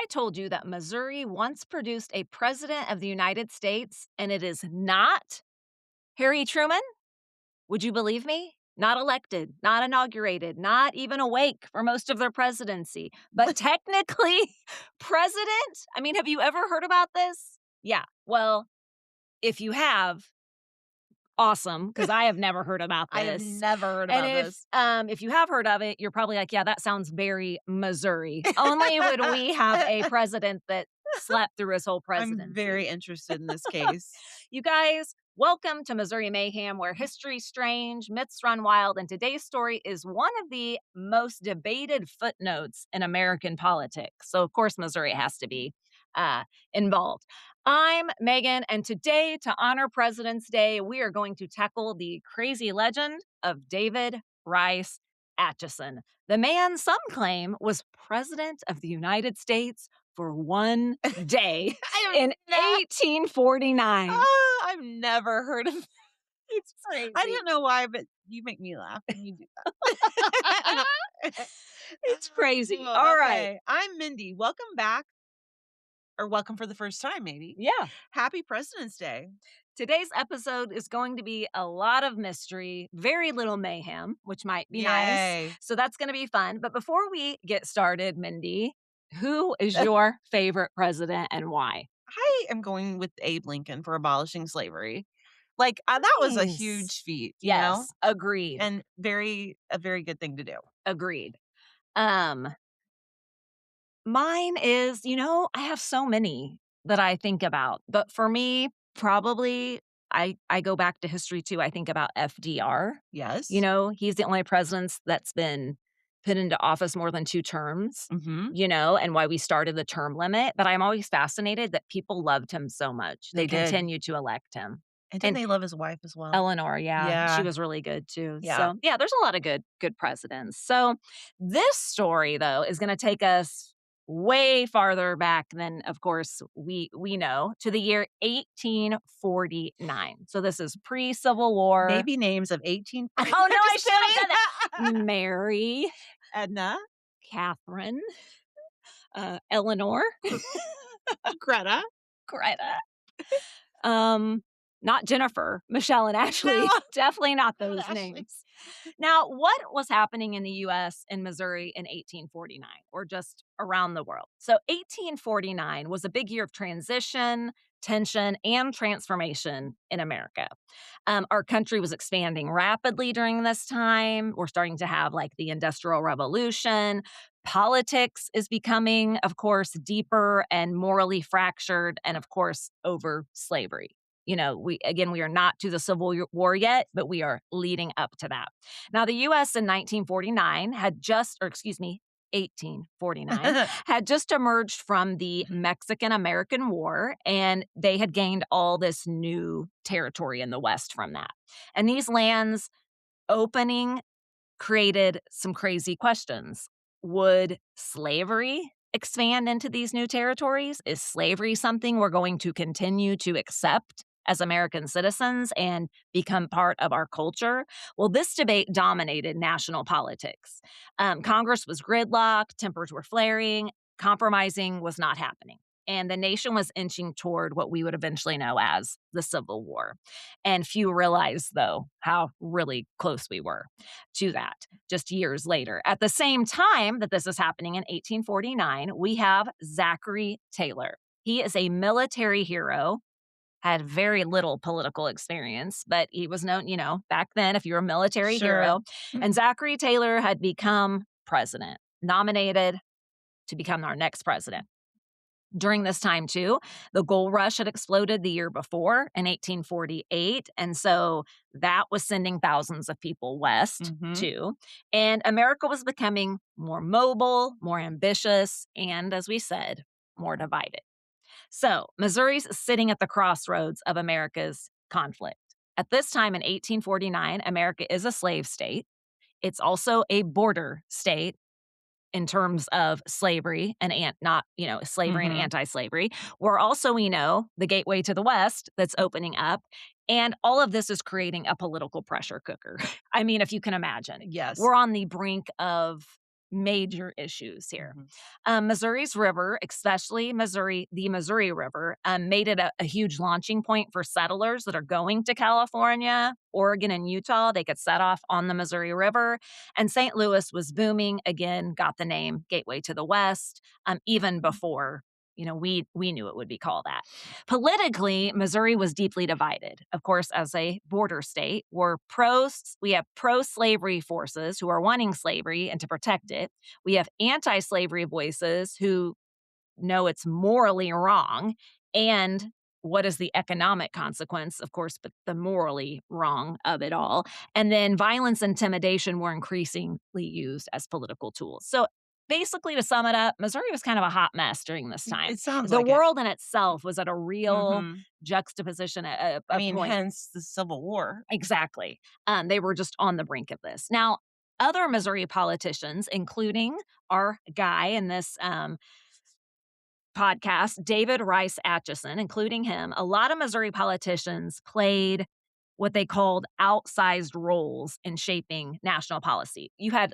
I told you that Missouri once produced a president of the United States and it is not Harry Truman? Would you believe me? Not elected, not inaugurated, not even awake for most of their presidency, but technically president? I mean, have you ever heard about this? Yeah. Well, if you have, awesome, because I have never heard about I have this. never heard And about if this. if you have heard of it, you're probably like, yeah, that sounds very Missouri. Only would we have a president that slept through his whole I'm presidency. very interested in this case. You guys, welcome to Missouri Mayhem, where history's strange, myths run wild, and today's story is one of the most debated footnotes in American politics. So, of course, Missouri has to be involved. I'm Megan, and today, to honor President's Day, we are going to tackle the crazy legend of David Rice Atchison, the man some claim was President of the United States for one day in 1849. Oh, I've never heard of it. It's crazy. I don't know why, but you make me laugh when you do that. It's crazy. Oh, All right. okay. I'm Mindy. Welcome back. Or welcome for the first time, maybe. Yeah. Happy President's Day. Today's episode is going to be a lot of mystery, very little mayhem, which might be nice. Yay. So that's going to be fun. But before we get started, Mindy, who is your favorite president and why? I am going with Abe Lincoln for abolishing slavery. Like, that was a Nice. huge feat, you know? Yes, agreed. And a very good thing to do. Agreed. Mine is, I have so many that I think about, but for me, probably I go back to history too. I think about FDR. Yes. He's the only president that's been put into office more than 2 terms, Mm-hmm. and why we started the term limit. But I'm always fascinated that people loved him so much. They They did. continue to elect him. And didn't they love his wife as well? Eleanor, yeah. Yeah. She was really good too. Yeah. So, yeah, there's a lot of good presidents. So, this story though is going to take us way farther back than, of course, we know, to the year 1849. So this is pre-Civil War. Baby names of 18. Oh no, I should have done that. Mary, Edna, Catherine, Eleanor, Greta. Not Jennifer, Michelle, and Ashley. No. Definitely not those Ashley. names. Now, what was happening in the U.S. and Missouri in 1849, or just around the world? So 1849 was a big year of transition, tension, and transformation in America. Our country was expanding rapidly during this time. We're starting to have the Industrial Revolution. Politics is becoming, of course, deeper and morally fractured, and of course, over slavery. We are not to the Civil War yet, but we are leading up to that. Now, the U.S. in 1849 had just emerged from the Mexican-American War, and they had gained all this new territory in the West from that. And these lands opening created some crazy questions. Would slavery expand into these new territories? Is slavery something we're going to continue to accept as American citizens and become part of our culture? Well, this debate dominated national politics. Congress was gridlocked, tempers were flaring, compromising was not happening. And the nation was inching toward what we would eventually know as the Civil War. And few realized, though, how really close we were to that just years later. At the same time that this is happening in 1849, we have Zachary Taylor. He is a military hero, had very little political experience, but he was known, back then, if you're a military hero. And Zachary Taylor had become president, nominated to become our next president. During this time, too, the gold rush had exploded the year before in 1848. And so that was sending thousands of people west, too. And America was becoming more mobile, more ambitious, and, as we said, more divided. So Missouri's sitting at the crossroads of America's conflict. At this time in 1849, America is a slave state. It's also a border state in terms of slavery and slavery and anti-slavery. We're also, the gateway to the West that's opening up. And all of this is creating a political pressure cooker. I mean, if you can imagine. Yes. We're on the brink of major issues here. Mhm. Missouri's river, especially the Missouri River, made it a huge launching point for settlers that are going to California, Oregon, and Utah. They could set off on the Missouri River. And St. Louis was booming again, got the name Gateway to the West, even before we knew it would be called that. Politically, Missouri was deeply divided. Of course, as a border state, we have pro-slavery forces who are wanting slavery and to protect it. We have anti-slavery voices who know it's morally wrong. And what is the economic consequence, of course, but the morally wrong of it all. And then violence and intimidation were increasingly used as political tools. So basically, to sum it up, Missouri was kind of a hot mess during this time. It sounds The like it. world in itself was at a real Mhm. juxtaposition, I a mean, point. hence the Civil War. Exactly. They were just on the brink of this. Now, other Missouri politicians, including our guy in this podcast, David Rice Atchison, including him, a lot of Missouri politicians played what they called outsized roles in shaping national policy. You had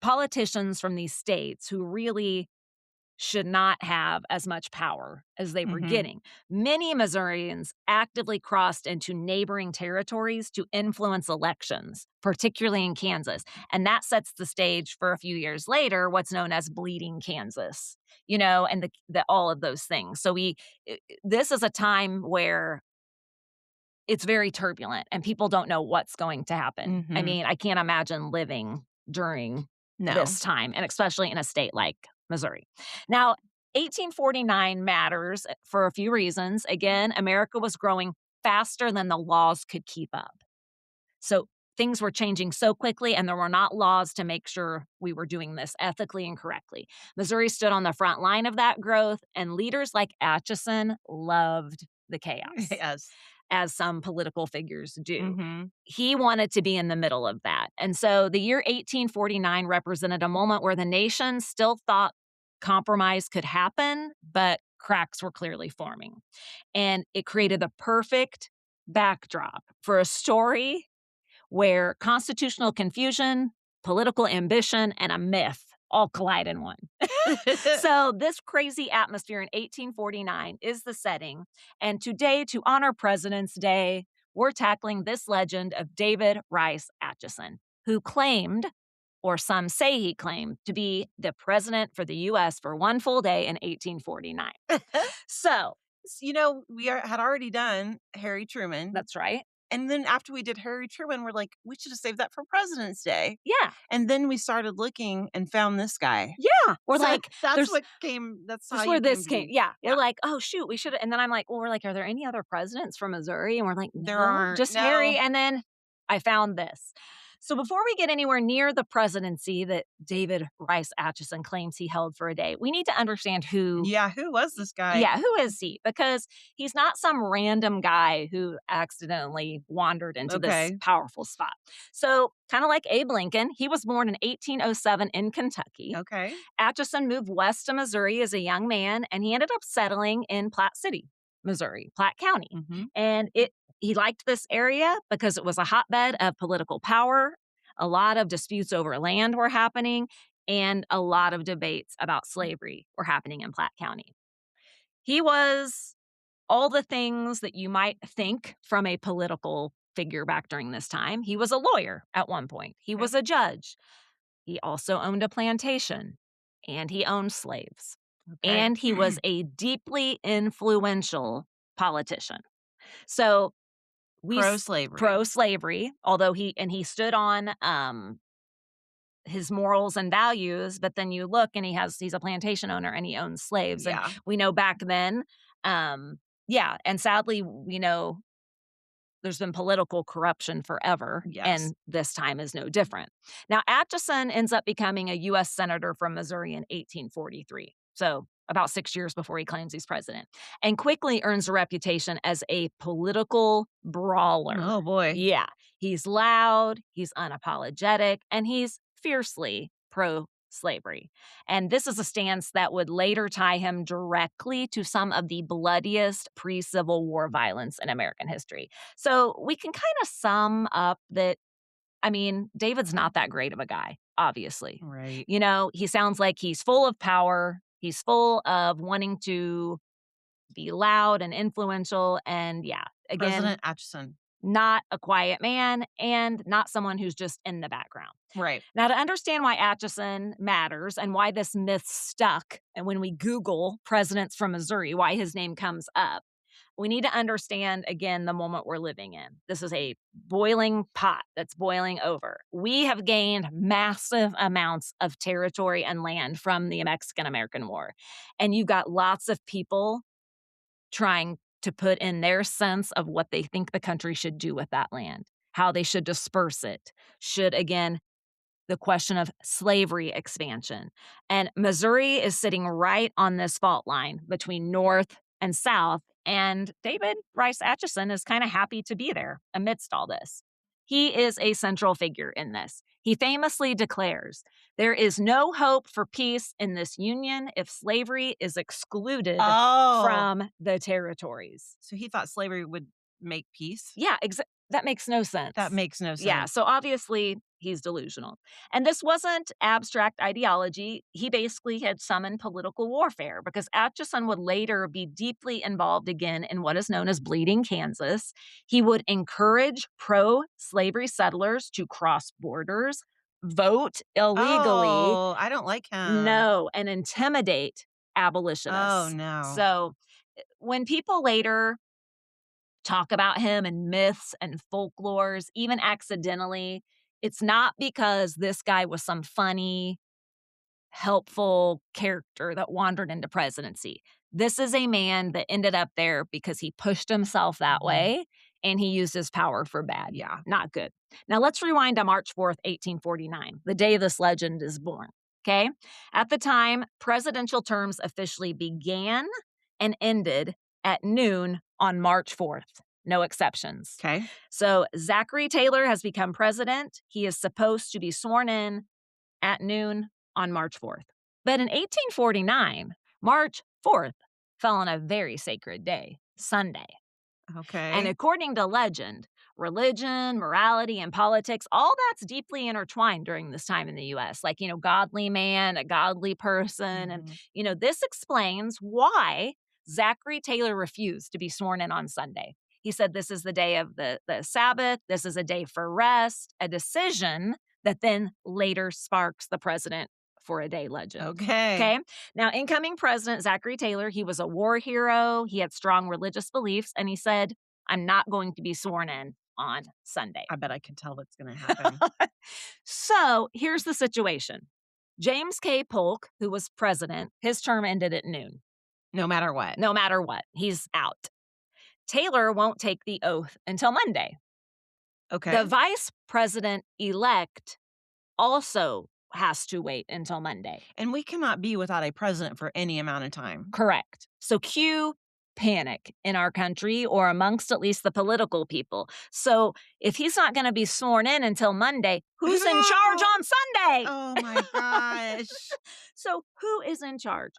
politicians from these states who really should not have as much power as they were Mhm. getting. Many Missourians actively crossed into neighboring territories to influence elections, particularly in Kansas. And that sets the stage for a few years later, what's known as Bleeding Kansas, and all of those things. So this is a time where it's very turbulent and people don't know what's going to happen. I Mhm. mean, I can't imagine living during No. this time, and especially in a state like Missouri. Now, 1849 matters for a few reasons. Again, America was growing faster than the laws could keep up. So things were changing so quickly, and there were not laws to make sure we were doing this ethically and correctly. Missouri stood on the front line of that growth, and leaders like Atchison loved the chaos, Yes. as some political figures do. Mhm. He wanted to be in the middle of that. And so the year 1849 represented a moment where the nation still thought compromise could happen, but cracks were clearly forming. And it created the perfect backdrop for a story where constitutional confusion, political ambition, and a myth all collide in one. So, this crazy atmosphere in 1849 is the setting. And today, to honor President's Day, we're tackling this legend of David Rice Atchison, who claimed, or some say he claimed, to be the president for the U.S. for one full day in 1849. So, Had already done Harry Truman. that's right. And then after we did Harry Truman, we're like, we should have saved that for President's Day. Yeah. And then we started looking and found this guy. Yeah. We're So like, that's what came. That's how that's where you this came to came. be. Yeah. We're Yeah. like, oh, shoot, we should. And then I'm like, well, we're like, are there any other presidents from Missouri? And we're like, There no, aren't. just No. Harry. And then I found this. So before we get anywhere near the presidency that David Rice Atchison claims he held for a day, we need to understand who. Yeah. Who was this guy? Yeah, who is he? Because he's not some random guy who accidentally wandered into this Okay. powerful spot. So, kind of like Abe Lincoln, he was born in 1807 in Kentucky. Okay. Atchison moved west to Missouri as a young man, and he ended up settling in Platte City, Missouri, Platte County. Mhm. And he liked this area because it was a hotbed of political power. A lot of disputes over land were happening, and a lot of debates about slavery were happening in Platte County. He was all the things that you might think from a political figure back during this time. He was a lawyer at one point. He Okay. was a judge. He also owned a plantation, and he owned slaves. Okay. And he was a deeply influential politician. So Pro-slavery. pro-slavery, although he stood on his morals and values, but then you look and he's a plantation owner and he owns slaves. Yeah. And we know back then, and sadly, there's been political corruption forever, Yes. and this time is no different. Now, Atchison ends up becoming a U.S. Senator from Missouri in 1843, so about 6 years before he claims he's president, and quickly earns a reputation as a political brawler. Oh, boy. Yeah, he's loud, he's unapologetic, and he's fiercely pro-slavery. And this is a stance that would later tie him directly to some of the bloodiest pre-Civil War violence in American history. So we can kind of sum up that I mean, David's not that great of a guy, obviously. Right. He sounds like he's full of power. He's full of wanting to be loud and influential. And yeah, again, President Atchison. not a quiet man and not someone who's just in the background. Right. Now, to understand why Atchison matters and why this myth stuck, and when we Google presidents from Missouri, why his name comes up, we need to understand, again, the moment we're living in. This is a boiling pot that's boiling over. We have gained massive amounts of territory and land from the Mexican-American War. And you've got lots of people trying to put in their sense of what they think the country should do with that land, how they should disperse it, should, again, the question of slavery expansion. And Missouri is sitting right on this fault line between North and South. And David Rice Atchison is kind of happy to be there amidst all this. He is a central figure in this. He famously declares, "There is no hope for peace in this union if slavery is excluded Oh. from the territories." So he thought slavery would make peace? Yeah, that makes no sense. That makes no sense. Yeah, so obviously he's delusional. And this wasn't abstract ideology. He basically had summoned political warfare because Atchison would later be deeply involved again in what is known as Bleeding Kansas. He would encourage pro-slavery settlers to cross borders, vote illegally. Oh, I don't like him. No, and intimidate abolitionists. Oh, no. So when people later talk about him in myths and folklores, even accidentally, it's not because this guy was some funny, helpful character that wandered into presidency. This is a man that ended up there because he pushed himself that way and he used his power for bad. Yeah. Not good. Now let's rewind to March 4th, 1849, the day this legend is born. Okay. At the time, presidential terms officially began and ended at noon on March 4th. No exceptions. Okay. So Zachary Taylor has become president. He is supposed to be sworn in at noon on March 4th. But in 1849, March 4th fell on a very sacred day, Sunday. Okay. And according to legend, religion, morality, and politics, all that's deeply intertwined during this time in the U.S. Like, godly man, a godly person. And, this explains why Zachary Taylor refused to be sworn in on Sunday. He said this is the day of the Sabbath. This is a day for rest, a decision that then later sparks the president for a day legend. Okay. Now, incoming president Zachary Taylor, he was a war hero. He had strong religious beliefs. And he said, "I'm not going to be sworn in on Sunday." I bet I can tell what's going to happen. So here's the situation. James K. Polk, who was president, his term ended at noon. No matter what. No matter what. He's out. Taylor won't take the oath until Monday. Okay. The vice president-elect also has to wait until Monday. And we cannot be without a president for any amount of time. Correct. So cue panic in our country or amongst at least the political people. So if he's not going to be sworn in until Monday, who's in charge on Sunday? Oh my gosh. So who is in charge?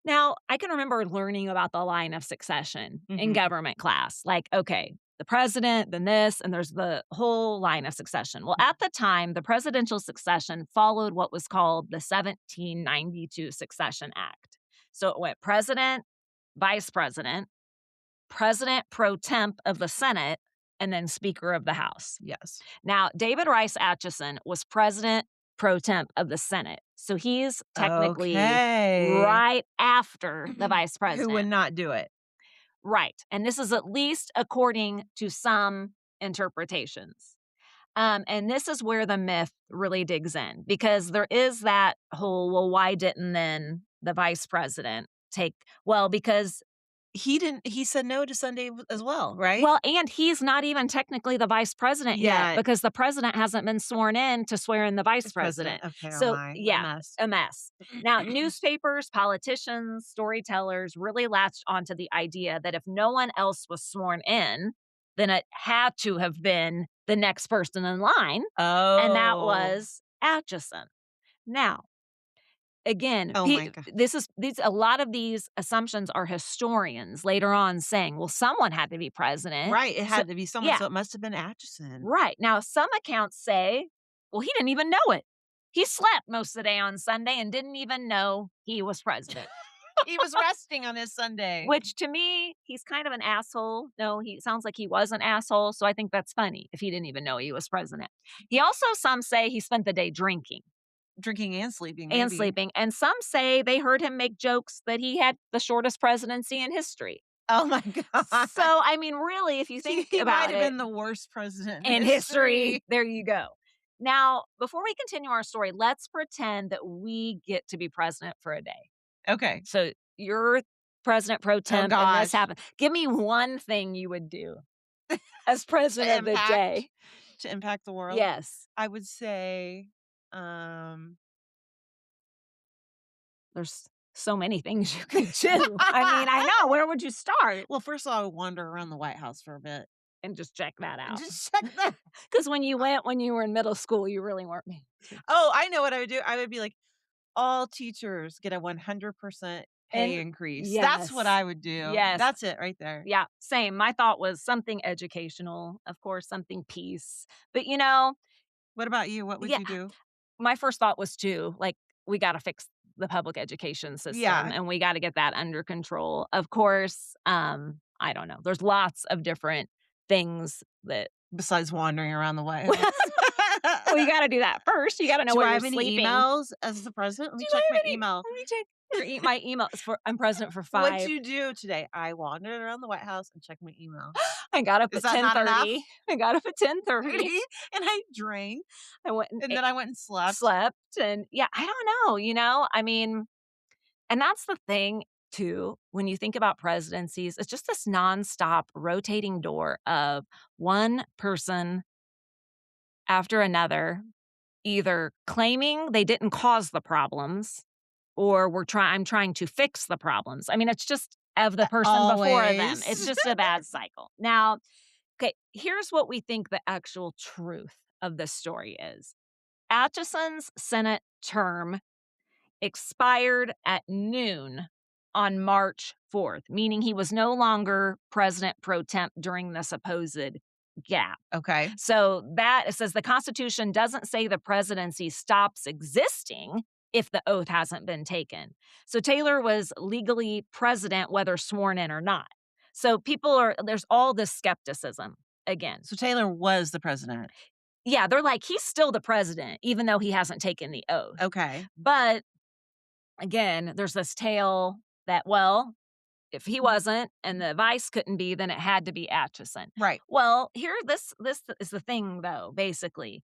Now, I can remember learning about the line of succession in government class. Like, okay, the president, then this, and there's the whole line of succession. Well, at the time, the presidential succession followed what was called the 1792 Succession Act. So it went president, vice president, president pro temp of the Senate, and then Speaker of the House. Yes. Now, David Rice Atchison was president pro temp of the Senate. So he's technically right after the vice president. Who would not do it. Right. And this is at least according to some interpretations. And this is where the myth really digs in, because there is that whole, well, why didn't then the vice president take, well, because he said no to Sunday as well, right? Well, and he's not even technically the vice president yet because the president hasn't been sworn in to swear in the vice president. Okay, so, a mess. Now, newspapers, politicians, storytellers really latched onto the idea that if no one else was sworn in, then it had to have been the next person in line. Oh. And that was Atchison. Now, again, Oh my god. these a lot of these assumptions are historians later on saying, well, someone had to be president. Right, it So had to be someone, yeah, so it must have been Atchison. right. Now some accounts say, well, he didn't even know it. He slept most of the day on Sunday and didn't even know he was president. He was resting on his Sunday. Which to me, he's kind of an asshole. No, he sounds like he was an asshole, so I think that's funny if he didn't even know he was president. He also some say he spent the day drinking Drinking and sleeping, and maybe. sleeping, and some say they heard him make jokes that he had the shortest presidency in history. Oh my god. So, I mean, really, if you think He might about have it been the worst president in history, there you go. Now, before we continue our story, let's pretend that we get to be president for a day. Okay. So you're president pro Oh temp and this gosh. happened. Give me one thing you would do as president of the day. To impact the world? Yes. I would say, There's so many things you could do. I mean, I know. Where would you start? well, first of all, I would wander around the White House for a bit. And just check that out. Just check that. Because when you went when you were in middle school, you really weren't me. Oh, I know what I would do. I would be like, all teachers get a 100% pay increase. That's what Yes. I would do. Yes. That's it right there. Yeah, same. My thought was something educational, of course, something peace. But, you know, What about you? What would yeah, you do? my first thought was too, like, we gotta fix the public education system, Yeah. and we gotta get that under control. Of course, I don't know. There's lots of different things that Besides wandering around the White House. well, you gotta do that first. You gotta know Do where I you're have any sleeping. emails as the president? Let me Do check I my have any email. Let me check my emails for I'm president for What'd 5. you do today? I wandered around the White House and checked my email. I got up Is at that not 10:30. enough? I got up at 10:30. Really? And I drank, I went and and then I went and slept. slept, and yeah, I don't know, I mean, and that's the thing too, when you think about presidencies, it's just this nonstop rotating door of one person after another, either claiming they didn't cause the problems or I'm trying to fix the problems. I mean, it's just of the person before them. Always. It's just a bad cycle. Now, okay, here's what we think the actual truth of this story is. Atchison's Senate term expired at noon on March 4th, meaning he was no longer president pro temp during the supposed gap. Okay. So it says the Constitution doesn't say the presidency stops existing if the oath hasn't been taken. So Taylor was legally president whether sworn in or not. So there's all this skepticism again. So Taylor was the president. Yeah, they're like, he's still the president, even though he hasn't taken the oath. Okay. But again, there's this tale that, well, if he wasn't and the vice couldn't be, then it had to be Atchison. Right. Well, this is the thing, though, basically.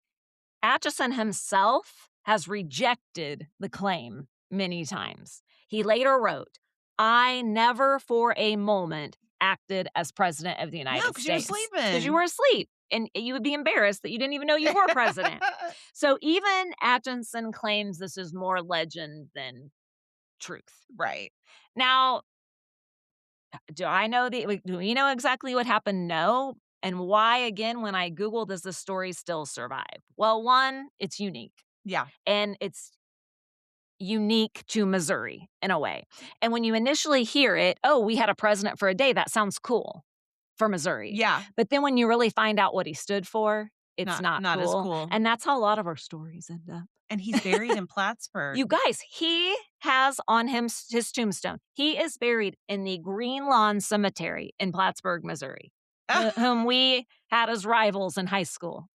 Atchison himself has rejected the claim many times. He later wrote, I never for a moment acted as president of the United States. because you were sleeping. Because you were asleep. And you would be embarrassed that you didn't even know you were president. So even Atchison claims this is more legend than truth. Right. Now, do we know exactly what happened? No. And why, again, when I Google, does this story still survive? Well, one, it's unique. Yeah. And it's unique to Missouri in a way. And when you initially hear it, oh, we had a president for a day, that sounds cool for Missouri. Yeah. But then when you really find out what he stood for, it's not not cool. as cool. And that's how a lot of our stories end up. And he's buried in Plattsburgh. You guys, he has on his tombstone, he is buried in the Green Lawn Cemetery in Plattsburgh, Missouri, whom we had as rivals in high school.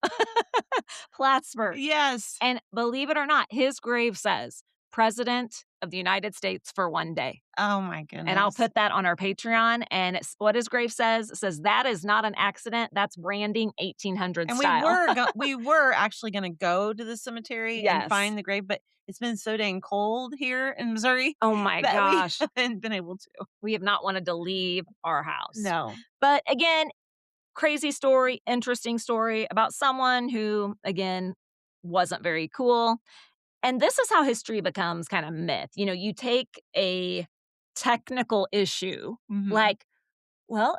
Plattsburgh. Yes. And believe it or not, his grave says, President of the United States for one day. Oh my goodness. And I'll put that on our Patreon. And what his grave says, that is not an accident. That's branding 1800 and style. we were actually going to go to the cemetery and find the grave, but it's been so dang cold here in Missouri. Oh my gosh. We haven't been able to. We have not wanted to leave our house. No. But again, crazy story, interesting story about someone who, again, wasn't very cool. And this is how history becomes kind of myth. You take a technical issue, like, well,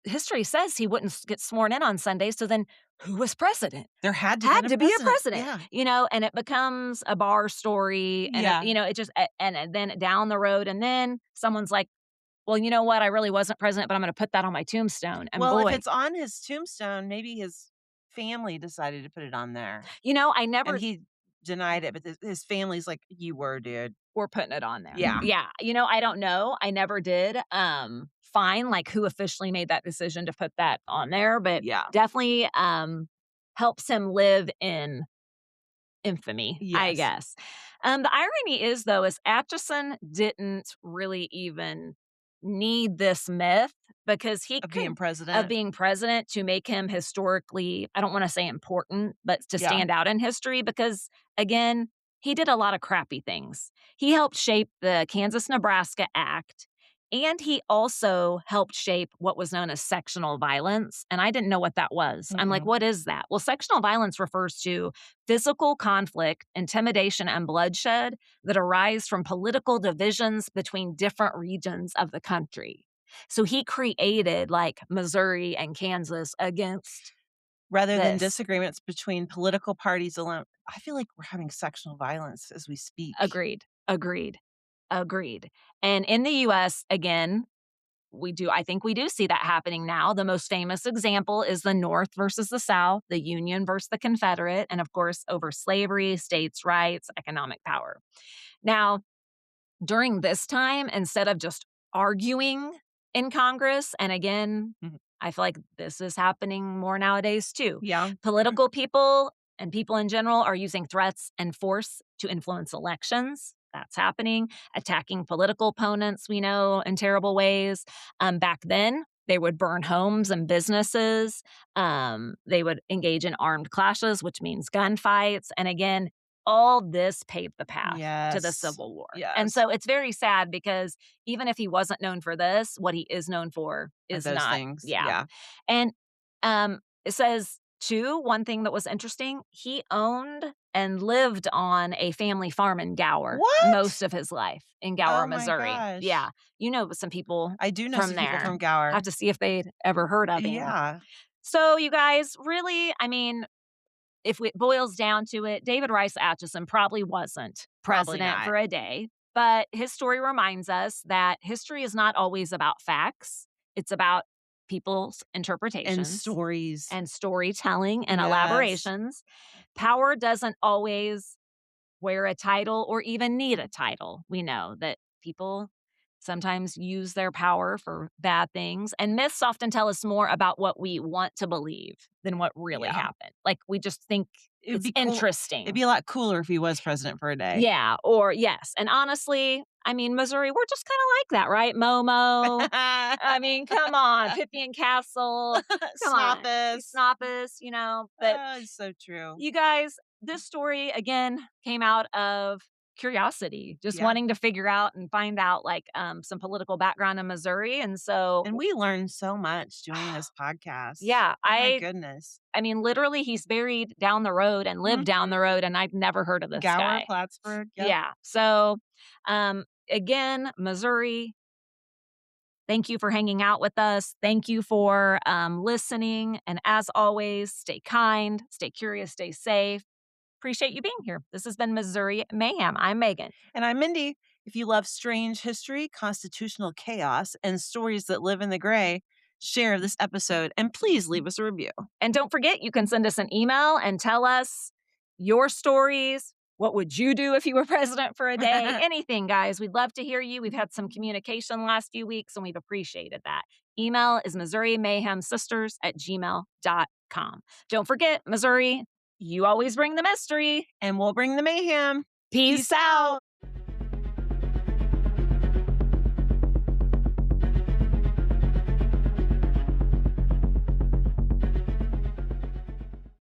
history says he wouldn't get sworn in on Sunday, so then who was president? There had to Had been to a be a president. president, Yeah. you know, and it becomes a bar story, and Yeah. it just and then down the road, and then someone's like, "Well, you know what? I really wasn't president, but I'm gonna put that on my tombstone." And Well, if boy, it's on his tombstone, maybe his family decided to put it on there, I and never he denied it, but his family's like, "You were, dude." were putting it on there. Yeah. Yeah, I don't know. I never did find like who officially made that decision to put that on there, but Yeah. definitely helps him live in infamy, I Yes. guess. The irony is, though, is Atchison didn't really even need this myth because he Of could being of president. being president to make him historically, I don't want to say important, but to Yeah. stand out in history because, again, he did a lot of crappy things. He helped shape the Kansas-Nebraska Act, and he also helped shape what was known as sectional violence, and I didn't know what that was. I'm like, Mm-mm. "What is that?" Well, sectional violence refers to physical conflict, intimidation, and bloodshed that arise from political divisions between different regions of the country. So he created like Missouri and Kansas against Rather than this. disagreements between political parties alone, I feel like we're having sectional violence as we speak. Agreed. Agreed. Agreed. And in the US, again, I think we do see that happening now. The most famous example is the North versus the South, the Union versus the Confederate, and of course, over slavery, states' rights, economic power. Now, during this time, instead of just arguing in Congress, and again, Mhm. I feel like this is happening more nowadays too. Yeah. Political people and people in general are using threats and force to influence elections. That's happening. Attacking political opponents, we know, in terrible ways. Back then, they would burn homes and businesses. They would engage in armed clashes, which means gunfights. And again, all this paved the path to the Yes. Civil War. And Yes. so it's very sad because even if he wasn't known for this, what he is known for is Those not. things. Yeah. Yeah. And it says, too, one thing that was interesting, he owned and lived on a family farm in Gower What? most of his life in Gower, Oh my Missouri. gosh. Yeah. You know some people I do know from some people there. from Gower. Have to see if they'd ever heard of him. Yeah. So, you guys, really, I mean, if it boils down to it, David Rice Atchison probably wasn't Probably president not. for a day, but his story reminds us that history is not always about facts. It's about people's And interpretations stories. and storytelling and Yes. elaborations. Power doesn't always wear a title or even need a title. We know that people sometimes use their power for bad things, and myths often tell us more about what we want to believe than what really Yeah. happened. Like, we just think It would it's be cool. It'd interesting. be a lot cooler if he was president for a day. Yeah, or yes, and honestly, I mean, Missouri, we're just kinda like that, right? Momo. I mean, come on, Pippi and Castle. Come on. Snoppus. Snoppus, but Oh, it's so true. you guys, this story again came out of curiosity, just Yeah. wanting to figure out and find out like some political background in Missouri. And so, And we learned so much doing this podcast. yeah, Oh my goodness. I mean, literally, he's buried down the road and lived down the road, and I've never heard of this Gower, guy. Plattsburgh. Yep. Yeah. So, again, Missouri, thank you for hanging out with us. Thank you for listening. And as always, stay kind, stay curious, stay safe. Appreciate you being here. This has been Missouri Mayhem. I'm Megan. And I'm Mindy. If you love strange history, constitutional chaos, and stories that live in the gray, share this episode and please leave us a review. And don't forget, you can send us an email and tell us your stories. What would you do if you were president for a day? Anything, guys. We'd love to hear you. We've had some communication last few weeks, and we've appreciated that. Email is MissouriMayhemSisters@gmail.com. Don't forget, Missouri, you always bring the mystery. And we'll bring the mayhem. Peace out.